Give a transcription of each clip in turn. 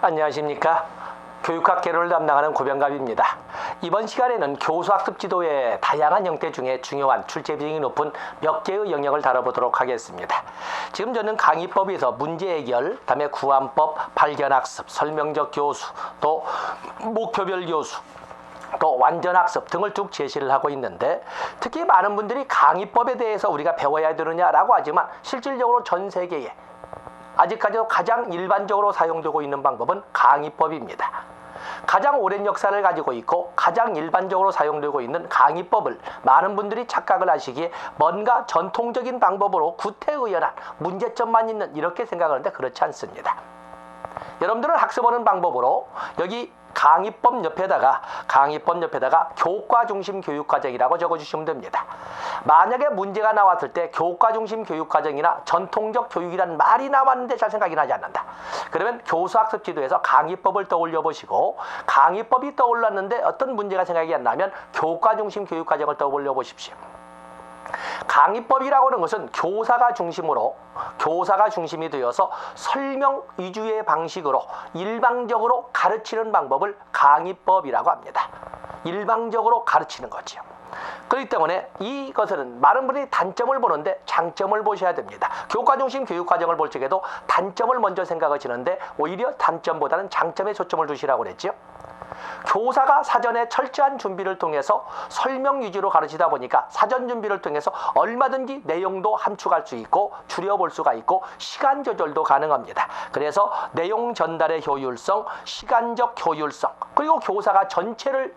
안녕하십니까. 교육학 개론을 담당하는 고병갑입니다. 이번 시간에는 교수학습 지도의 다양한 형태 중에 중요한 출제 비중이 높은 몇 개의 영역을 다뤄보도록 하겠습니다. 지금 저는 강의법에서 문제 해결, 다음에 구안법, 발견학습, 설명적 교수, 또 목표별 교수, 또 완전학습 등을 쭉 제시를 하고 있는데, 특히 많은 분들이 강의법에 대해서 우리가 배워야 되느냐라고 하지만 실질적으로 전 세계에 아직까지도 가장 일반적으로 사용되고 있는 방법은 강의법입니다. 가장 오랜 역사를 가지고 있고 가장 일반적으로 사용되고 있는 강의법을 많은 분들이 착각을 하시기에 뭔가 전통적인 방법으로 구태의연한 문제점만 있는 이렇게 생각하는데 그렇지 않습니다. 여러분들은 학습하는 방법으로 여기 강의법 옆에다가 교과 중심 교육과정이라고 적어주시면 됩니다. 만약에 문제가 나왔을 때 교과 중심 교육과정이나 전통적 교육이라는 말이 나왔는데 잘 생각이 나지 않는다. 그러면 교수학습 지도에서 강의법을 떠올려 보시고, 강의법이 떠올랐는데 어떤 문제가 생각이 안 나면 교과 중심 교육과정을 떠올려 보십시오. 강의법이라고 하는 것은 교사가 중심이 되어서 설명 위주의 방식으로 일방적으로 가르치는 방법을 강의법이라고 합니다. 일방적으로 가르치는 거죠. 그렇기 때문에 이것은 많은 분들이 단점을 보는데 장점을 보셔야 됩니다. 교과 중심 교육과정을 볼 적에도 단점을 먼저 생각하시는데 오히려 단점보다는 장점에 초점을 두시라고 그랬죠. 교사가 사전에 철저한 준비를 통해서 설명 위주로 가르치다 보니까 사전 준비를 통해서 얼마든지 내용도 함축할 수 있고 줄여볼 수가 있고 시간 조절도 가능합니다. 그래서 내용 전달의 효율성, 시간적 효율성, 그리고 교사가 전체를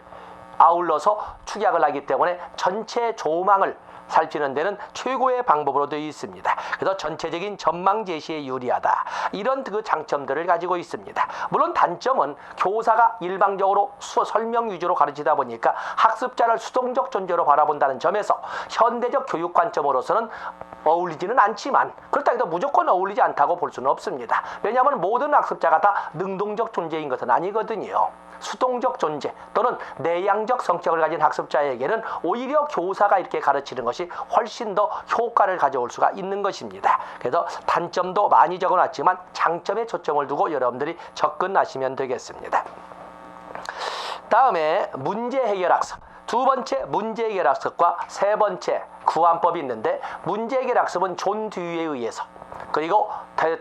아울러서 축약을 하기 때문에 전체 조망을 살피는 데는 최고의 방법으로 되어 있습니다. 그래서 전체적인 전망 제시에 유리하다. 이런 그 장점들을 가지고 있습니다. 물론 단점은 교사가 일방적으로 설명 위주로 가르치다 보니까 학습자를 수동적 존재로 바라본다는 점에서 현대적 교육 관점으로서는 어울리지는 않지만, 그렇다고 해도 무조건 어울리지 않다고 볼 수는 없습니다. 왜냐하면 모든 학습자가 다 능동적 존재인 것은 아니거든요. 수동적 존재 또는 내향적 성격을 가진 학습자에게는 오히려 교사가 이렇게 가르치는 것이 훨씬 더 효과를 가져올 수가 있는 것입니다. 그래서 단점도 많이 적어놨지만 장점에 초점을 두고 여러분들이 접근하시면 되겠습니다. 다음에 문제 해결 학습. 두 번째 문제 해결 학습과 세 번째 구안법이 있는데, 문제 해결 학습은 존 듀이에 의해서, 그리고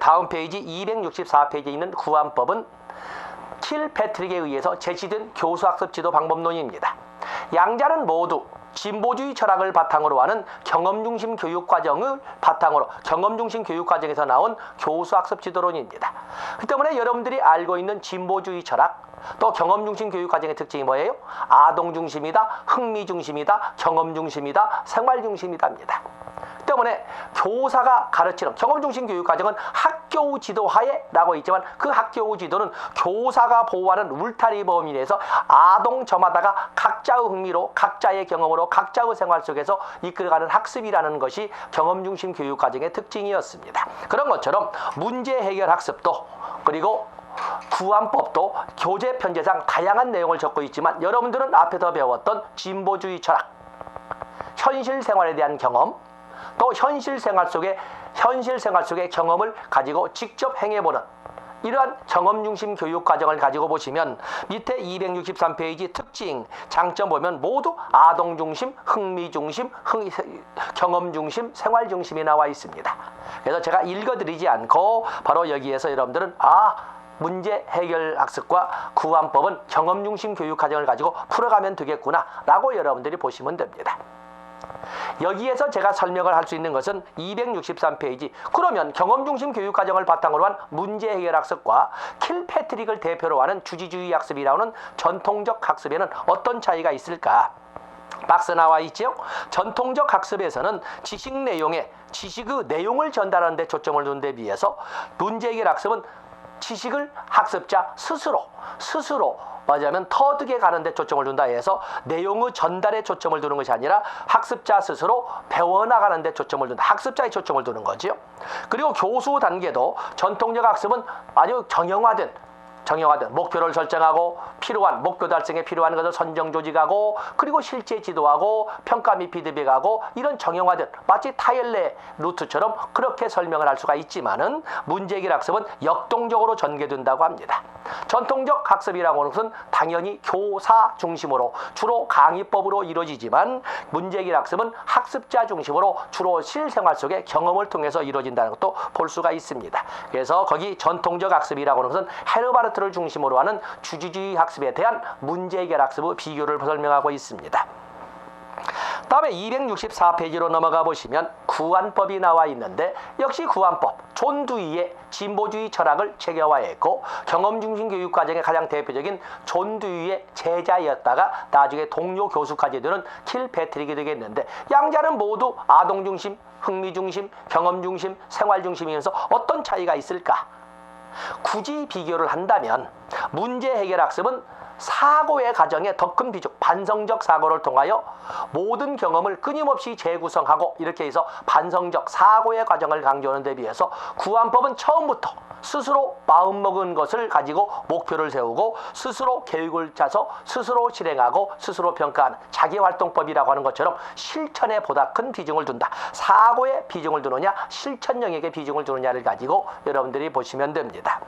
다음 페이지 264페이지에 있는 구안법은 킬패트릭에 의해서 제시된 교수학습 지도 방법론입니다. 양자는 모두 진보주의 철학을 바탕으로 하는 경험중심 교육과정을 바탕으로 경험중심 교육과정에서 나온 교수학습 지도론입니다. 그 때문에 여러분들이 알고 있는 진보주의 철학, 또 경험중심 교육과정의 특징이 뭐예요? 아동중심이다, 흥미중심이다, 경험중심이다, 생활중심이다입니다. 때문에 교사가 가르치는 경험중심 교육과정은 학교 지도하에라고 있지만, 그 학교 지도는 교사가 보호하는 울타리 범위 내에서 아동 저마다가 각자의 흥미로, 각자의 경험으로, 각자의 생활 속에서 이끌어가는 학습이라는 것이 경험중심 교육과정의 특징이었습니다. 그런 것처럼 문제 해결 학습도, 그리고 구안법도 교재 편제상 다양한 내용을 적고 있지만, 여러분들은 앞에서 배웠던 진보주의 철학, 현실 생활에 대한 경험, 또 현실 생활 속의 경험을 가지고 직접 행해보는 이러한 경험중심 교육과정을 가지고 보시면 밑에 263페이지 특징, 장점 보면 모두 아동중심, 흥미중심, 경험중심, 생활중심이 나와 있습니다. 그래서 제가 읽어드리지 않고 바로 여기에서 여러분들은 문제 해결 학습과 구안법은 경험중심 교육과정을 가지고 풀어가면 되겠구나 라고 여러분들이 보시면 됩니다. 여기에서 제가 설명을 할 수 있는 것은 263페이지. 그러면 경험중심 교육과정을 바탕으로 한 문제 해결 학습과 킬패트릭을 대표로 하는 주지주의 학습이라는 전통적 학습에는 어떤 차이가 있을까? 박스 나와 있죠? 전통적 학습에서는 지식의 내용을 전달하는 데 초점을 두는 데 비해서 문제 해결 학습은 지식을 학습자 스스로 맞으면 터득해 가는데 초점을 둔다 해서 내용의 전달에 초점을 두는 것이 아니라 학습자 스스로 배워나가는 데 초점을 둔다. 학습자에 초점을 두는 거죠. 그리고 교수 단계도 전통적 학습은 아주 정형화된 정형화된 목표를 설정하고 필요한 목표 달성에 필요한 것을 선정 조직하고 그리고 실제 지도하고 평가 및 피드백하고 이런 정형화된 마치 타일레 루트처럼 그렇게 설명을 할 수가 있지만은 문제해결 학습은 역동적으로 전개된다고 합니다. 전통적 학습이라고 하는 것은 당연히 교사 중심으로 주로 강의법으로 이루어지지만 문제해결 학습은 학습자 중심으로 주로 실생활 속의 경험을 통해서 이루어진다는 것도 볼 수가 있습니다. 그래서 거기 전통적 학습이라고 하는 것은 헤르바르트를 중심으로 하는 주주주의 학습에 대한 문제해결 학습의 비교를 설명하고 있습니다. 다음에 264페이지로 넘어가 보시면 구안법이 나와 있는데 역시 구안법 존 두이의 진보주의 철학을 체계화했고 경험중심 교육과정의 가장 대표적인 존 두이의 제자였다가 나중에 동료 교수까지 되는 킬 패트릭이 되겠는데 양자는 모두 아동중심, 흥미중심, 경험중심, 생활중심이면서 어떤 차이가 있을까? 굳이 비교를 한다면 문제 해결 학습은 사고의 과정에 더 큰 비중, 반성적 사고를 통하여 모든 경험을 끊임없이 재구성하고 이렇게 해서 반성적 사고의 과정을 강조하는 데 비해서 구안법은 처음부터 스스로 마음먹은 것을 가지고 목표를 세우고 스스로 계획을 짜서 스스로 실행하고 스스로 평가하는 자기활동법이라고 하는 것처럼 실천에 보다 큰 비중을 둔다. 사고에 비중을 두느냐 실천 영역에 비중을 두느냐를 가지고 여러분들이 보시면 됩니다.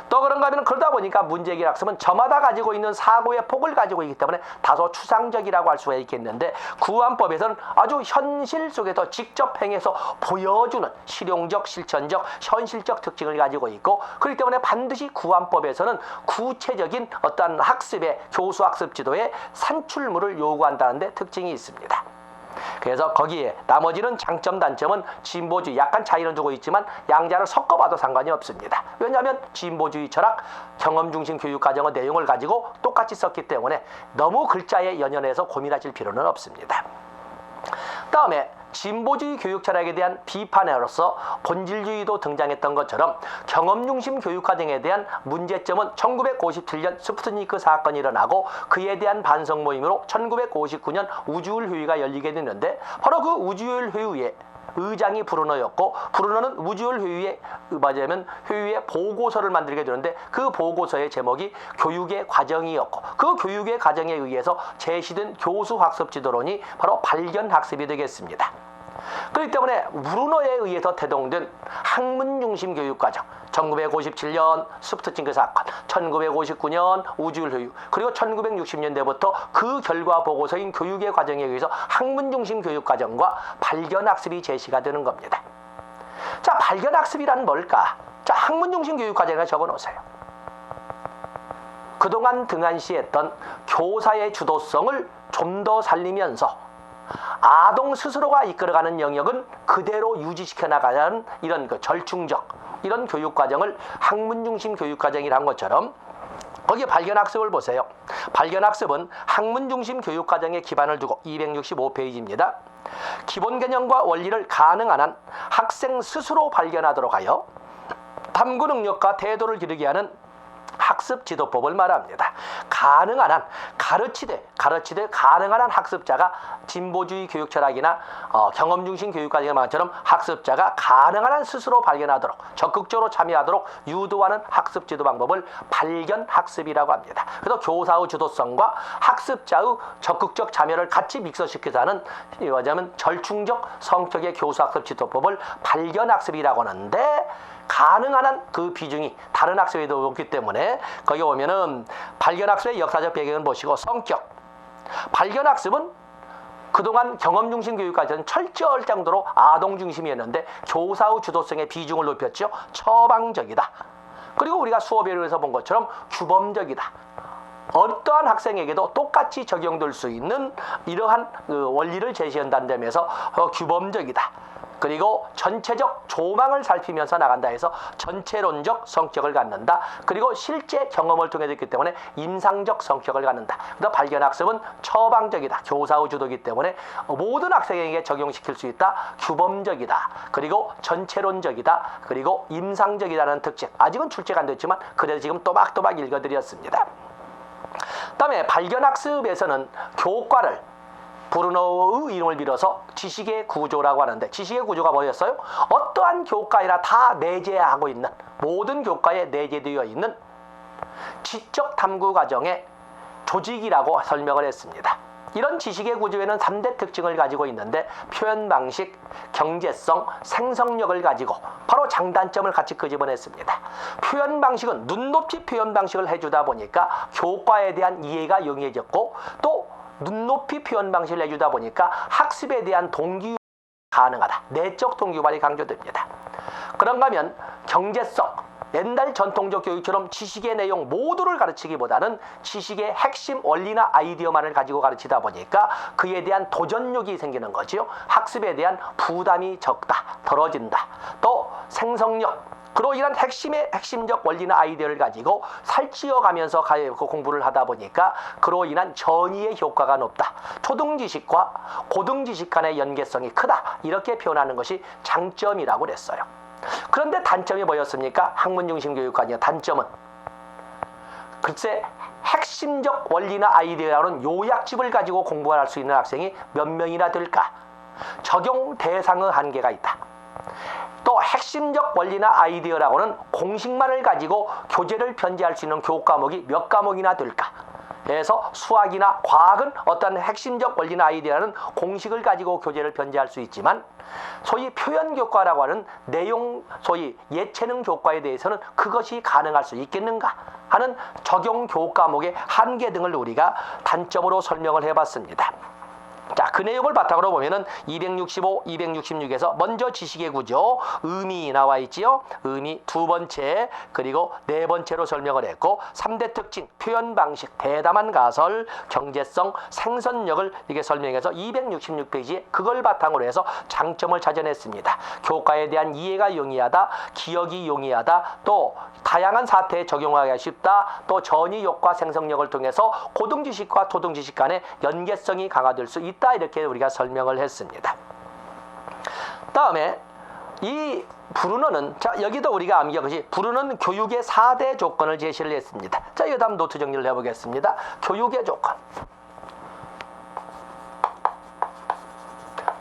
또 그런가 하면 그러다 보니까 문제해결 학습은 저마다 가지고 있는 사고의 폭을 가지고 있기 때문에 다소 추상적이라고 할 수가 있겠는데 구안법에서는 아주 현실 속에서 직접 행해서 보여주는 실용적, 실천적, 현실적 특징을 가지고 있고 그렇기 때문에 반드시 구안법에서는 구체적인 어떤 학습의 교수 학습 지도의 산출물을 요구한다는 데 특징이 있습니다. 그래서 거기에 나머지는 장점 단점은 진보주의 약간 차이는 두고 있지만 양자를 섞어봐도 상관이 없습니다. 왜냐하면 진보주의 철학 경험중심 교육과정의 내용을 가지고 똑같이 썼기 때문에 너무 글자에 연연해서 고민하실 필요는 없습니다. 다음에 진보주의 교육 철학에 대한 비판으로서 본질주의도 등장했던 것처럼 경험중심 교육과정에 대한 문제점은 1957년 스푸트니크 사건이 일어나고 그에 대한 반성 모임으로 1959년 우주율 회의가 열리게 됐는데 바로 그 우주율 회의에 의장이 브루너였고 브루너는 우주율 회의에 맞으면 회의의 보고서를 만들게 되는데 그 보고서의 제목이 교육의 과정이었고 그 교육의 과정에 의해서 제시된 교수 학습 지도론이 바로 발견 학습이 되겠습니다. 그렇기 때문에 브루너에 의해서 태동된 학문 중심 교육과정 1957년 스푸트니크 사건, 1959년 우주율 회의, 그리고 1960년대부터 그 결과 보고서인 교육의 과정에 의해서 학문 중심 교육과정과 발견학습이 제시가 되는 겁니다. 자, 발견학습이란 뭘까? 자, 학문 중심 교육과정에 적어놓으세요. 그동안 등한시했던 교사의 주도성을 좀 더 살리면서 아동 스스로가 이끌어가는 영역은 그대로 유지시켜 나가는 이런 절충적 이런 교육과정을 학문중심 교육과정이라는 것처럼 거기에 발견학습을 보세요. 발견학습은 학문중심 교육과정에 기반을 두고 265페이지입니다. 기본 개념과 원리를 가능한 한 학생 스스로 발견하도록 하여 탐구 능력과 태도를 기르게 하는 학습 지도법을 말합니다. 가능한 한 가르치되 가능한 한 학습자가 진보주의 교육 철학이나 경험 중심 교육과정의 말처럼 학습자가 가능한 한 스스로 발견하도록 적극적으로 참여하도록 유도하는 학습 지도 방법을 발견 학습이라고 합니다. 그래서 교사의 주도성과 학습자의 적극적 참여를 같이 믹서시켜서 하는 이와자면 절충적 성격의 교수 학습 지도법을 발견 학습이라고 하는데 가능한 한 그 비중이 다른 학습에도 없기 때문에 거기 오면은 발견학습의 역사적 배경을 보시고 성격 발견학습은 그동안 경험중심 교육까지는 철저할 정도로 아동중심이었는데 교사의 주도성의 비중을 높였죠. 처방적이다. 그리고 우리가 수업에서 본 것처럼 규범적이다. 어떠한 학생에게도 똑같이 적용될 수 있는 이러한 원리를 제시한다는 점에서 규범적이다. 그리고 전체적 조망을 살피면서 나간다 해서 전체론적 성격을 갖는다. 그리고 실제 경험을 통해 됐기 때문에 임상적 성격을 갖는다. 그래서 발견학습은 처방적이다. 교사의 주도이기 때문에 모든 학생에게 적용시킬 수 있다. 규범적이다. 그리고 전체론적이다. 그리고 임상적이라는 특징. 아직은 출제가 안 됐지만 그래도 지금 또박또박 읽어드렸습니다. 다음에 발견학습에서는 교과를 브루너의 이름을 빌어서 지식의 구조라고 하는데 지식의 구조가 뭐였어요? 어떠한 교과에나 다 내재하고 있는 모든 교과에 내재되어 있는 지적 탐구 과정의 조직이라고 설명을 했습니다. 이런 지식의 구조에는 3대 특징을 가지고 있는데 표현 방식, 경제성, 생성력을 가지고 바로 장단점을 같이 끄집어냈습니다. 표현 방식은 눈높이 표현 방식을 해주다 보니까 교과에 대한 이해가 용이해졌고 또 눈높이 표현 방식을 해주다 보니까 학습에 대한 동기 가능하다. 내적 동기발이 강조됩니다. 그런가 하면 경제성, 옛날 전통적 교육처럼 지식의 내용 모두를 가르치기보다는 지식의 핵심 원리나 아이디어만을 가지고 가르치다 보니까 그에 대한 도전욕이 생기는 거지요. 학습에 대한 부담이 적다, 덜어진다. 또 생성력, 그로 인한 핵심적 원리나 아이디어를 가지고 살찌어가면서 공부를 하다 보니까 그로 인한 전이의 효과가 높다. 초등지식과 고등지식 간의 연계성이 크다. 이렇게 표현하는 것이 장점이라고 그랬어요. 그런데 단점이 뭐였습니까? 학문중심 교육관이요. 단점은 글쎄 핵심적 원리나 아이디어라는 요약집을 가지고 공부할 수 있는 학생이 몇 명이나 될까? 적용 대상의 한계가 있다. 또 핵심적 원리나 아이디어라고는 공식만을 가지고 교재를 편제할 수 있는 교과목이 몇 과목이나 될까? 그래서 수학이나 과학은 어떤 핵심적 원리나 아이디어라는 공식을 가지고 교재를 편제할 수 있지만 소위 표현교과라고 하는 내용, 소위 예체능 교과에 대해서는 그것이 가능할 수 있겠는가 하는 적용 교과목의 한계 등을 우리가 단점으로 설명을 해봤습니다. 자, 그 내용을 바탕으로 보면은 265, 266에서 먼저 지식의 구조, 의미 나와 있지요. 의미 두 번째, 그리고 네 번째로 설명을 했고 3대 특징, 표현 방식, 대담한 가설, 경제성, 생선력을 이게 설명해서 266페이지에 그걸 바탕으로 해서 장점을 찾아냈습니다. 교과에 대한 이해가 용이하다, 기억이 용이하다, 또 다양한 사태에 적용하기가 쉽다, 또 전이 효과 생성력을 통해서 고등지식과 초등지식 간의 연계성이 강화될 수 있다. 이렇게 우리가 설명을 했습니다. 다음에 이 브루너는, 자, 여기도 우리가 암기한 것이 브루너는 교육의 4대 조건을 제시를 했습니다. 자, 여기다 한번 노트 정리를 해보겠습니다. 교육의 조건.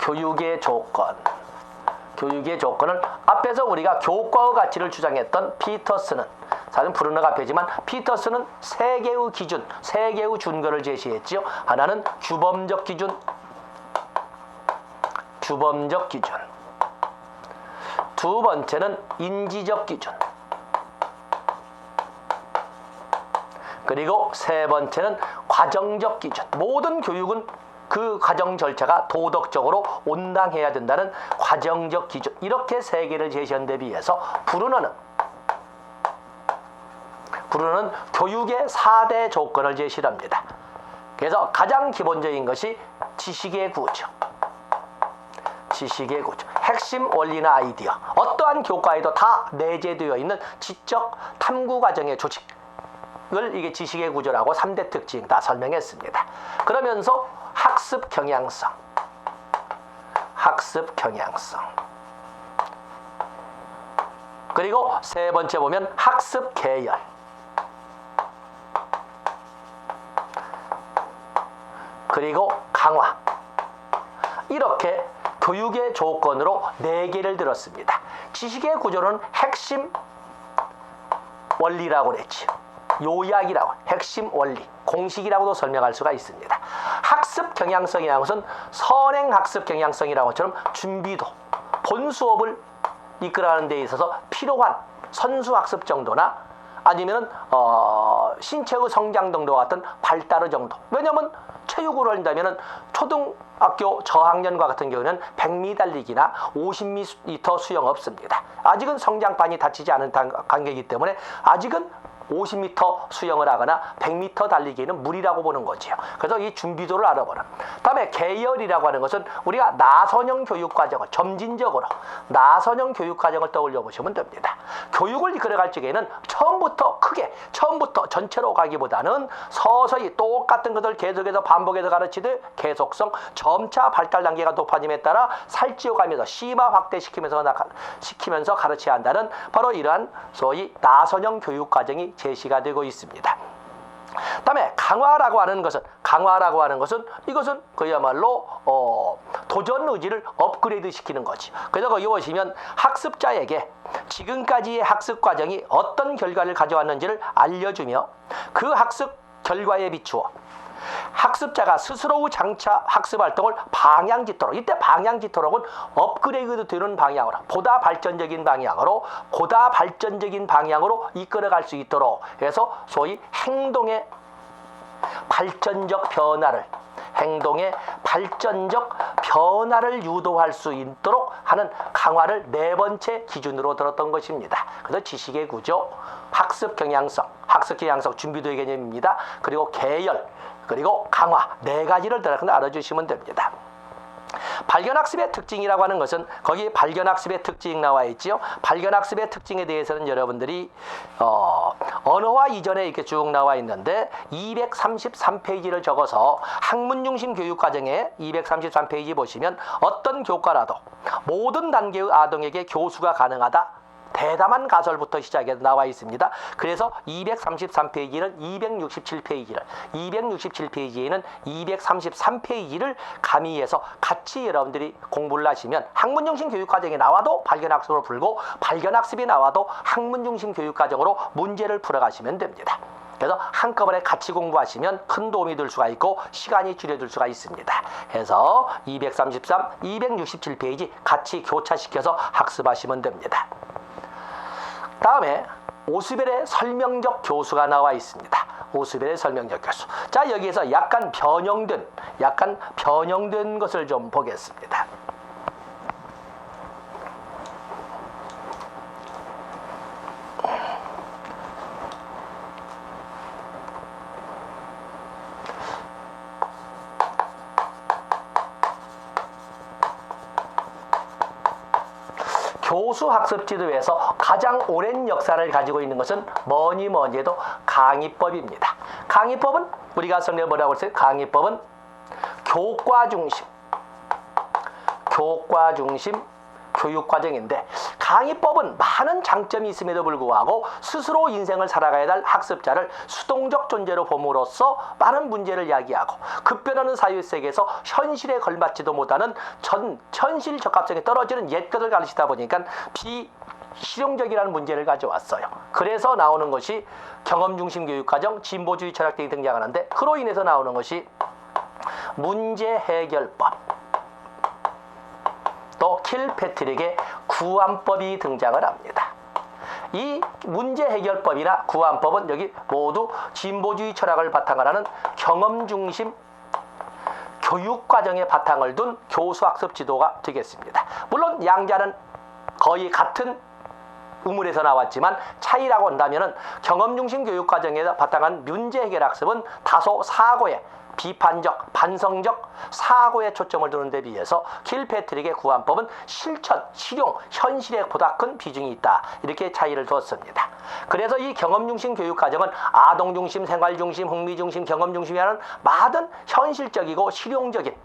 교육의 조건. 교육의 조건을 앞에서 우리가 교과의 가치를 주장했던 피터스는, 사실 브루너가 앞에지만 피터스는 세 개의 기준, 세 개의 준거를 제시했지요. 하나는 규범적 기준, 규범적 기준. 두 번째는 인지적 기준. 그리고 세 번째는 과정적 기준. 모든 교육은 그 과정 절차가 도덕적으로 온당해야 된다는 과정적 기준. 이렇게 세 개를 제시한 데 비해서 브루너는 교육의 4대 조건을 제시합니다. 그래서 가장 기본적인 것이 지식의 구조. 지식의 구조. 핵심 원리나 아이디어. 어떠한 교과에도 다 내재되어 있는 지적 탐구 과정의 조직을 이게 지식의 구조라고 3대 특징 다 설명했습니다. 그러면서 학습 경향성. 학습 경향성. 그리고 세 번째 보면 학습 계열. 그리고 강화. 이렇게 교육의 조건으로 4개를 들었습니다. 지식의 구조는 핵심 원리라고 그랬죠. 요약이라고, 핵심 원리, 공식이라고도 설명할 수가 있습니다. 학습 경향성이라는 것은 선행 학습 경향성이라는 것처럼 준비도, 본 수업을 이끌어가는 데 있어서 필요한 선수 학습 정도나 아니면은 신체의 성장 정도와 같은 발달의 정도. 왜냐하면 체육으로 한다면은 초등학교 저학년과 같은 경우는 100m 달리기나 50m 수영 없습니다. 아직은 성장판이 닫히지 않은 관계이기 때문에 아직은 50m 수영을 하거나 100m 달리기는 무리라고 보는 거지요. 그래서 이 준비도를 알아보는. 다음에 계열이라고 하는 것은 우리가 나선형 교육과정을 점진적으로 나선형 교육과정을 떠올려 보시면 됩니다. 교육을 이끌어갈 적에는 처음부터 전체로 가기보다는 서서히 똑같은 것을 계속해서 반복해서 가르치듯 계속성, 점차 발달 단계가 높아짐에 따라 살찌어가면서 심화 확대시키면서 가르쳐야 한다는 바로 이러한 소위 나선형 교육과정이 제시가 되고 있습니다. 그다음에 강화라고 하는 것은 이것은 그야말로 도전 의지를 업그레이드 시키는 거지. 그래서 거기 보시면 학습자에게 지금까지의 학습 과정이 어떤 결과를 가져왔는지를 알려주며 그 학습 결과에 비추어 학습자가 스스로 장차 학습 활동을 방향짓도록, 이때 방향짓도록은 업그레이드 되는 방향으로, 보다 발전적인 방향으로 이끌어갈 수 있도록 해서 소위 행동의 발전적 변화를 유도할 수 있도록 하는 강화를 네 번째 기준으로 들었던 것입니다. 그래서 지식의 구조, 학습 경향성 준비도의 개념입니다. 그리고 계열, 그리고 강화 네 가지를 알아주시면 됩니다. 발견학습의 특징이라고 하는 것은 거기 발견학습의 특징 나와 있지요. 발견학습의 특징에 대해서는 여러분들이 언어화 이전에 이렇게 쭉 나와 있는데 233페이지를 적어서 학문중심 교육과정에 233페이지 보시면 어떤 교과라도 모든 단계의 아동에게 교수가 가능하다. 대담한 가설부터 시작해서 나와 있습니다. 그래서 233페이지는 267페이지에는 233페이지를 가미해서 같이 여러분들이 공부를 하시면 학문중심 교육과정에 나와도 발견학습으로 풀고 발견학습이 나와도 학문중심 교육과정으로 문제를 풀어가시면 됩니다. 그래서 한꺼번에 같이 공부하시면 큰 도움이 될 수가 있고 시간이 줄여들 수가 있습니다. 해서 233, 267페이지 같이 교차시켜서 학습하시면 됩니다. 다음에 오스벨의 설명적 교수가 나와 있습니다. 오스벨의 설명적 교수. 자, 여기에서 약간 변형된 것을 좀 보겠습니다. 교수 학습 지도에서 가장 오랜 역사를 가지고 있는 것은 뭐니 해도 강의법입니다. 강의법은 우리가 설명해 뭐라고 했어요? 강의법은 교과 중심 교육과정인데 강의법은 많은 장점이 있음에도 불구하고 스스로 인생을 살아가야 할 학습자를 수동적 존재로 봄으로써 많은 문제를 야기하고 급변하는 사회세계에서 현실에 걸맞지도 못하는 현실 적합성이 떨어지는 옛것을 가르치다 보니까 비실용적이라는 문제를 가져왔어요. 그래서 나오는 것이 경험중심 교육과정, 진보주의 철학 등이 등장하는데 그로 인해서 나오는 것이 문제 해결법, 또 킬패트릭의 구안법이 등장을 합니다. 이 문제 해결법이나 구안법은 여기 모두 진보주의 철학을 바탕으로 하는 경험중심 교육과정의 바탕을 둔 교수학습 지도가 되겠습니다. 물론 양자는 거의 같은 우물에서 나왔지만 차이라고 한다면 경험중심 교육과정에 바탕한 문제 해결학습은 다소 사고에 비판적, 반성적 사고에 초점을 두는 데 비해서 킬패트릭의 구안법은 실천, 실용, 현실에 보다 큰 비중이 있다. 이렇게 차이를 두었습니다. 그래서 이 경험중심 교육과정은 아동중심, 생활중심, 흥미중심, 경험중심이라는 많은 현실적이고 실용적인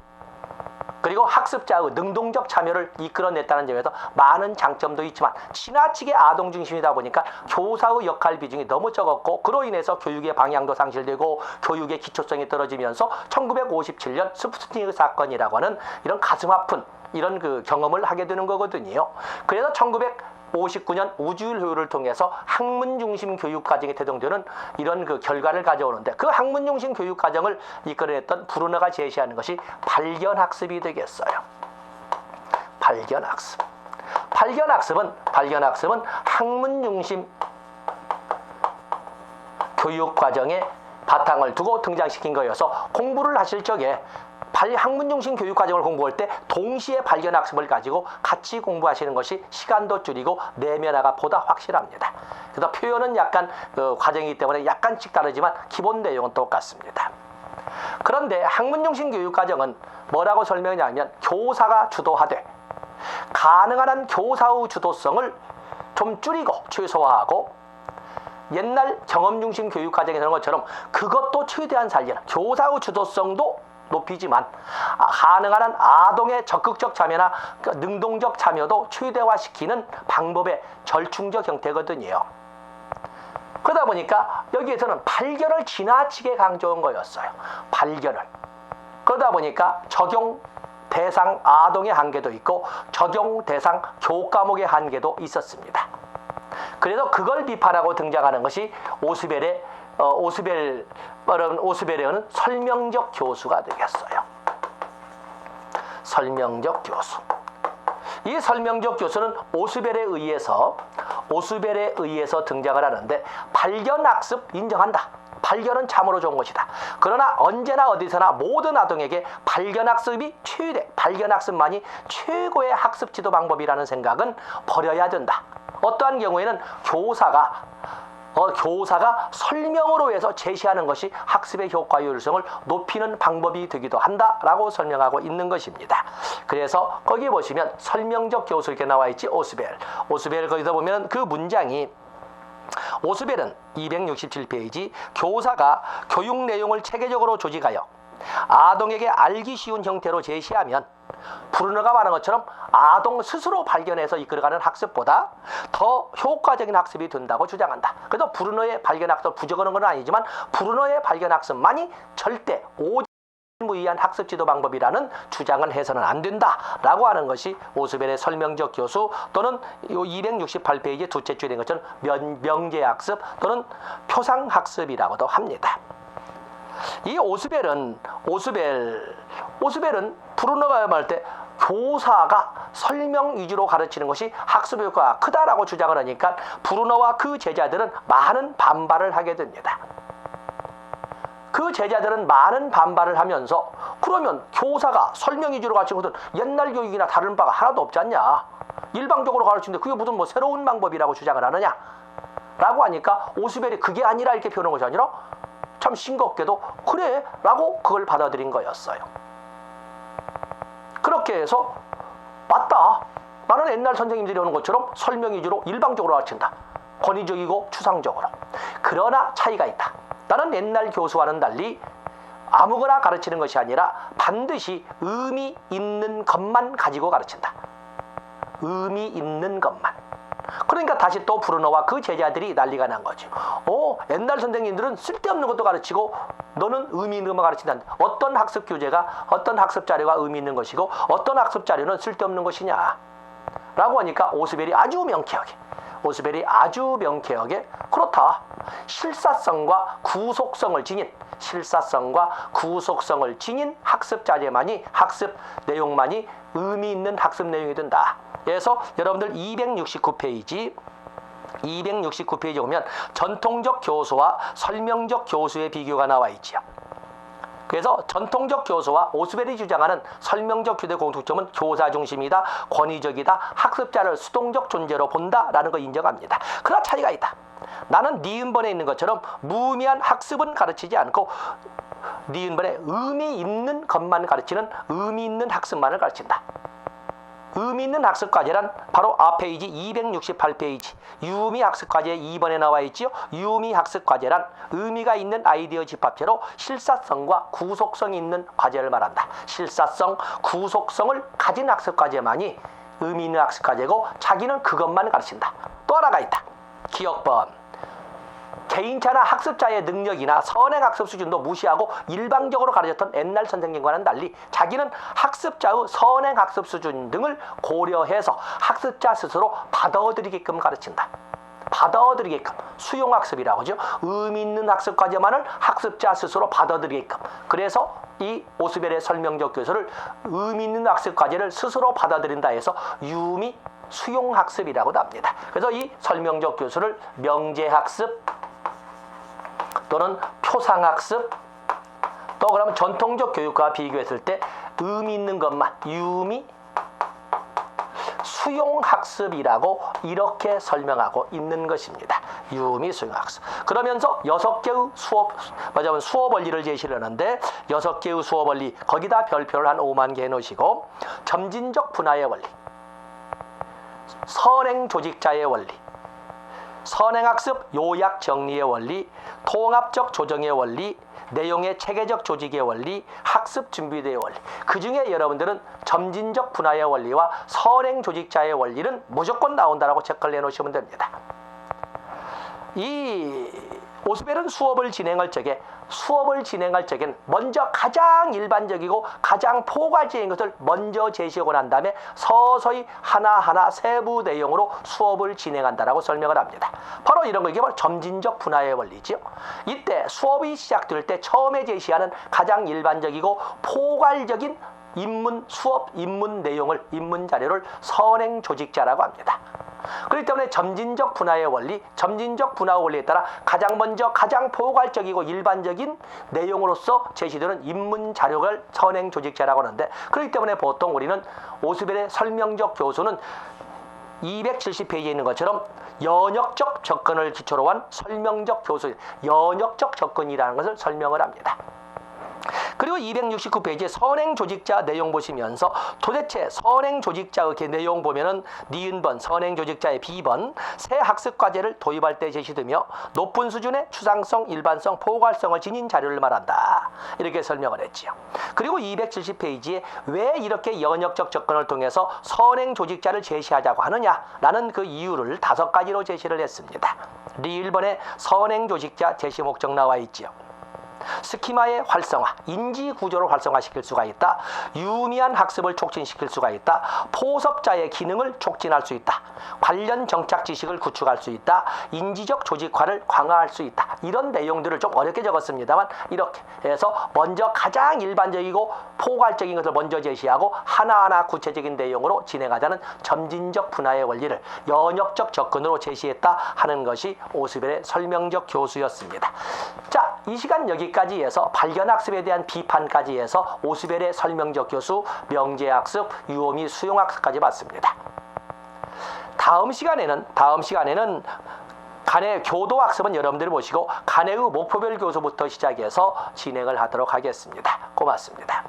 그리고 학습자의 능동적 참여를 이끌어냈다는 점에서 많은 장점도 있지만 지나치게 아동 중심이다 보니까 교사의 역할 비중이 너무 적었고 그로 인해서 교육의 방향도 상실되고 교육의 기초성이 떨어지면서 1957년 스푸트니크 사건이라고 하는 이런 가슴 아픈 이런 그 경험을 하게 되는 거거든요. 그래서 1959년 우주일 효율을 통해서 학문 중심 교육 과정이 태동되는 이런 그 결과를 가져오는데 그 학문 중심 교육 과정을 이끌어냈던 브루너가 제시하는 것이 발견학습이 되겠어요. 발견학습은 학문 중심 교육 과정에 바탕을 두고 등장시킨 거여서 공부를 하실 적에 학문중심 교육과정을 공부할 때 동시에 발견학습을 가지고 같이 공부하시는 것이 시간도 줄이고 내면화가 보다 확실합니다. 그래서 표현은 약간 과정이기 때문에 약간씩 다르지만 기본 내용은 똑같습니다. 그런데 학문중심 교육과정은 뭐라고 설명하냐면 교사가 주도하되 가능한 한 교사의 주도성을 좀 줄이고 최소화하고 옛날 경험중심 교육과정에서 하는 것처럼 그것도 최대한 살리는 교사의 주도성도 높이지만 가능한 한 아동의 적극적 참여나 능동적 참여도 최대화시키는 방법의 절충적 형태거든요. 그러다 보니까 여기에서는 발견을 지나치게 강조한 거였어요. 발견을. 그러다 보니까 적용 대상 아동의 한계도 있고 적용 대상 교과목의 한계도 있었습니다. 그래서 그걸 비판하고 등장하는 것이 오스벨은 설명적 교수가 되겠어요. 설명적 교수. 이 설명적 교수는 오스벨에 의해서 등장을 하는데 발견학습 인정한다. 발견은 참으로 좋은 것이다. 그러나 언제나 어디서나 모든 아동에게 발견학습만이 최고의 학습 지도 방법이라는 생각은 버려야 된다. 어떠한 경우에는 교사가 설명으로 해서 제시하는 것이 학습의 효과율성을 높이는 방법이 되기도 한다라고 설명하고 있는 것입니다. 그래서 거기 보시면 설명적 교수 이렇게 나와 있지. 오스벨 거기서 보면 그 문장이 오스벨은 267페이지 교사가 교육 내용을 체계적으로 조직하여 아동에게 알기 쉬운 형태로 제시하면 브루너가 말한 것처럼 아동 스스로 발견해서 이끌어가는 학습보다 더 효과적인 학습이 된다고 주장한다. 그래서 브루너의 발견학습을 부정하는 건 아니지만 브루너의 발견학습만이 절대 무의한 학습 지도 방법이라는 주장은 해서는 안 된다라고 하는 것이 오스벨의 설명적 교수 또는 268페이지 두째 줄인 것처럼 명제학습 또는 표상학습이라고도 합니다. 이 오스벨은 브루너가 말할 때 교사가 설명 위주로 가르치는 것이 학습 효과가 크다라고 주장을 하니까 브루너와 그 제자들은 많은 반발을 하게 됩니다. 그 제자들은 많은 반발을 하면서 그러면 교사가 설명 위주로 가르치는 것은 옛날 교육이나 다른 바가 하나도 없지 않냐. 일방적으로 가르치는데 그게 무슨 새로운 방법이라고 주장을 하느냐. 라고 하니까 오스벨이 그게 아니라 이렇게 표현한 것이 아니라 참 싱겁게도 그래 라고 그걸 받아들인 거였어요. 그렇게 해서 맞다. 나는 옛날 선생님들이 하는 것처럼 설명 위주로 일방적으로 가르친다. 권위적이고 추상적으로. 그러나 차이가 있다. 나는 옛날 교수와는 달리 아무거나 가르치는 것이 아니라 반드시 의미 있는 것만 가지고 가르친다. 의미 있는 것만. 그러니까 다시 또 브루너와 그 제자들이 난리가 난 거죠. 옛날 선생님들은 쓸데없는 것도 가르치고 너는 의미 있는 것만 가르친다는데 어떤 학습 교재가 어떤 학습 자료가 의미 있는 것이고 어떤 학습 자료는 쓸데없는 것이냐 라고 하니까 오스벨이 아주 명쾌하게 그렇다. 실사성과 구속성을 지닌 학습 자재만이 학습 내용만이 의미 있는 학습 내용이 된다. 그래서 여러분들 269페이지 보면 전통적 교수와 설명적 교수의 비교가 나와 있지요. 그래서 전통적 교수와 오스벨이 주장하는 설명적 교수의 공통점은 교사 중심이다, 권위적이다, 학습자를 수동적 존재로 본다라는 거 인정합니다. 그러나 차이가 있다. 나는 니은번에 있는 것처럼 무의미한 학습은 가르치지 않고 니은번에 의미 있는 것만 가르치는 의미 있는 학습만을 가르친다. 의미 있는 학습과제란 바로 앞 페이지 268페이지 유미 학습과제 2번에 나와 있지요. 유미 학습과제란 의미가 있는 아이디어 집합체로 실사성과 구속성이 있는 과제를 말한다. 실사성, 구속성을 가진 학습과제만이 의미 있는 학습과제고 자기는 그것만 가르친다. 또 하나가 있다. 기억번. 개인차나 학습자의 능력이나 선행학습 수준도 무시하고 일방적으로 가르쳤던 옛날 선생님과는 달리 자기는 학습자의 선행학습 수준 등을 고려해서 학습자 스스로 받아들이게끔 가르친다. 받아들이게끔 수용학습이라고 하죠. 의미 있는 학습과제만을 학습자 스스로 받아들이게끔. 그래서 이 오스벨의 설명적 교수를 의미 있는 학습과제를 스스로 받아들인다 해서 유미 수용학습이라고도 합니다. 그래서 이 설명적 교수를 명제학습 또는 표상학습 또 그러면 전통적 교육과 비교했을 때 의미 있는 것만 유미 수용학습이라고 이렇게 설명하고 있는 것입니다. 유미 수용학습. 그러면서 6개의 수업 원리를 제시를 하는데 6개의 수업 원리 거기다 별표를 한 5만 개 해놓으시고 점진적 분화의 원리, 선행 조직자의 원리, 선행학습 요약 정리의 원리, 통합적 조정의 원리, 내용의 체계적 조직의 원리, 학습 준비대의 원리. 그 중에 여러분들은 점진적 분화의 원리와 선행 조직자의 원리는 무조건 나온다라고 체크를 해놓으시면 됩니다. 이 오스벨은 수업을 진행할 적엔 먼저 가장 일반적이고 가장 포괄적인 것을 먼저 제시하고 난 다음에 서서히 하나하나 세부 내용으로 수업을 진행한다라고 설명을 합니다. 바로 이런 거, 이게 바로 점진적 분화의 원리죠. 이때 수업이 시작될 때 처음에 제시하는 가장 일반적이고 포괄적인 입문 내용을, 입문 자료를 선행 조직자라고 합니다. 그렇기 때문에 점진적 분화의 원리, 점진적 분화 원리에 따라 가장 먼저 가장 포괄적이고 일반적인 내용으로서 제시되는 입문 자료를 선행 조직자라고 하는데, 그렇기 때문에 보통 우리는 오스벨의 설명적 교수는 270페이지에 있는 것처럼 연역적 접근을 기초로 한 설명적 교수, 연역적 접근이라는 것을 설명을 합니다. 그리고 269페이지에 선행조직자 내용 보시면서 도대체 선행조직자의 내용 보면은 니은번 선행조직자의 B번 새 학습과제를 도입할 때 제시되며 높은 수준의 추상성, 일반성, 포괄성을 지닌 자료를 말한다. 이렇게 설명을 했지요. 그리고 270페이지에 왜 이렇게 연역적 접근을 통해서 선행조직자를 제시하자고 하느냐라는 그 이유를 5가지로 제시를 했습니다. 리1번의 선행조직자 제시 목적 나와 있지요. 스키마의 활성화, 인지 구조를 활성화시킬 수가 있다. 유의미한 학습을 촉진시킬 수가 있다. 포섭자의 기능을 촉진할 수 있다. 관련 정착 지식을 구축할 수 있다. 인지적 조직화를 강화할 수 있다. 이런 내용들을 좀 어렵게 적었습니다만 이렇게 해서 먼저 가장 일반적이고 포괄적인 것을 먼저 제시하고 하나하나 구체적인 내용으로 진행하자는 점진적 분화의 원리를 연역적 접근으로 제시했다 하는 것이 오스벨의 설명적 교수였습니다. 자, 이 시간 여기까지 해서 발견학습에 대한 비판까지 해서 오스벨의 설명적 교수, 명제학습, 유호미 수용학습까지 봤습니다. 다음 시간에는 간의 교도학습은 여러분들이 보시고 간의 목표별 교수부터 시작해서 진행을 하도록 하겠습니다. 고맙습니다.